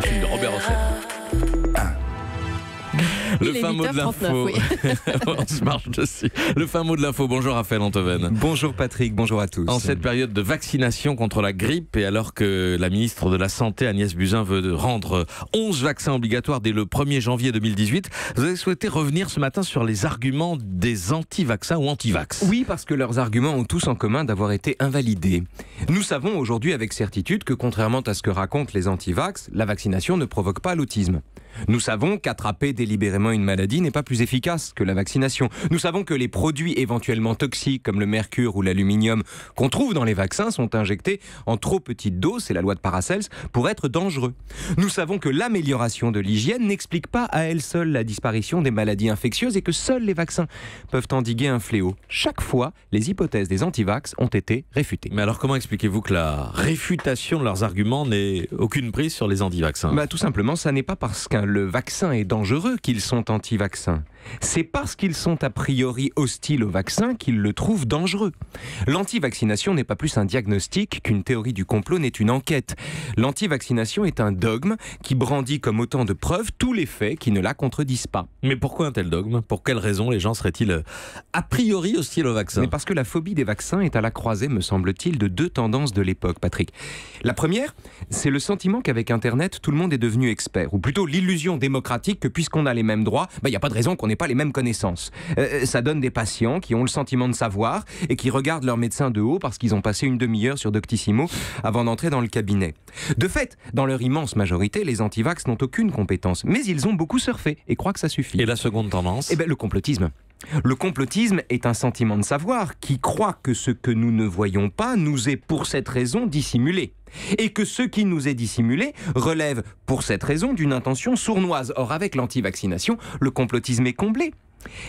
facile, Robert Hossein. Le fin mot de l'info. Oui. On se marche dessus. Le fin mot de l'info. Bonjour Raphaël Antoven. Bonjour Patrick, bonjour à tous. En cette période de vaccination contre la grippe et alors que la ministre de la Santé Agnès Buzyn veut rendre 11 vaccins obligatoires dès le 1er janvier 2018, vous avez souhaité revenir ce matin sur les arguments des anti-vaccins ou anti-vax. Oui, parce que leurs arguments ont tous en commun d'avoir été invalidés. Nous savons aujourd'hui avec certitude que contrairement à ce que racontent les anti-vax, la vaccination ne provoque pas l'autisme. Nous savons qu'attraper délibérément une maladie n'est pas plus efficace que la vaccination. Nous savons que les produits éventuellement toxiques comme le mercure ou l'aluminium qu'on trouve dans les vaccins sont injectés en trop petite dose, c'est la loi de Paracels, pour être dangereux. Nous savons que l'amélioration de l'hygiène n'explique pas à elle seule la disparition des maladies infectieuses et que seuls les vaccins peuvent endiguer un fléau. Chaque fois, les hypothèses des anti-vax ont été réfutées. Mais alors comment expliquez-vous que la réfutation de leurs arguments n'ait aucune prise sur les anti-vaccins ? Tout simplement, ça n'est pas parce que le vaccin est dangereux qu'ils sont anti-vaccins. C'est parce qu'ils sont a priori hostiles au vaccin qu'ils le trouvent dangereux. L'anti-vaccination n'est pas plus un diagnostic qu'une théorie du complot n'est une enquête. L'anti-vaccination est un dogme qui brandit comme autant de preuves tous les faits qui ne la contredisent pas. Mais pourquoi un tel dogme ? Pour quelles raisons les gens seraient-ils a priori hostiles au vaccin ? Mais parce que la phobie des vaccins est à la croisée, me semble-t-il, de deux tendances de l'époque, Patrick. La première, c'est le sentiment qu'avec Internet, tout le monde est devenu expert, ou plutôt l'illusion démocratique que puisqu'on a les mêmes droits, il n'y a pas de raison qu'on n'ait pas les mêmes connaissances. Ça donne des patients qui ont le sentiment de savoir et qui regardent leur médecin de haut parce qu'ils ont passé une demi-heure sur Doctissimo avant d'entrer dans le cabinet. De fait, dans leur immense majorité, les antivax n'ont aucune compétence, mais ils ont beaucoup surfé et croient que ça suffit. Et la seconde tendance ? Le complotisme. Le complotisme est un sentiment de savoir qui croit que ce que nous ne voyons pas nous est pour cette raison dissimulé. Et que ce qui nous est dissimulé relève pour cette raison d'une intention sournoise. Or, avec l'anti-vaccination, le complotisme est comblé.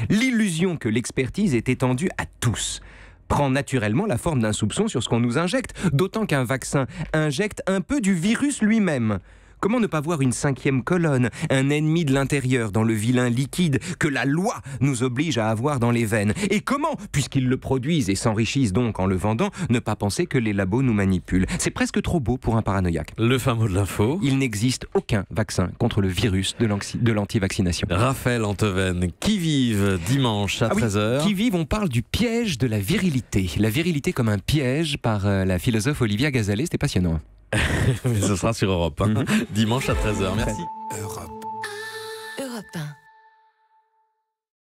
L'illusion que l'expertise est étendue à tous prend naturellement la forme d'un soupçon sur ce qu'on nous injecte, d'autant qu'un vaccin injecte un peu du virus lui-même. Comment ne pas voir une cinquième colonne, un ennemi de l'intérieur dans le vilain liquide que la loi nous oblige à avoir dans les veines ? Et comment, puisqu'ils le produisent et s'enrichissent donc en le vendant, ne pas penser que les labos nous manipulent ? C'est presque trop beau pour un paranoïaque. Le fin mot de l'info. Il n'existe aucun vaccin contre le virus de l'anti-vaccination. Raphaël Antoven, qui vive dimanche à 13h. Qui vive, on parle du piège de la virilité. La virilité comme un piège par la philosophe Olivia Gazalet, c'était passionnant. Mais ce sera sur Europe 1, dimanche à 13h. Merci. Europe 1.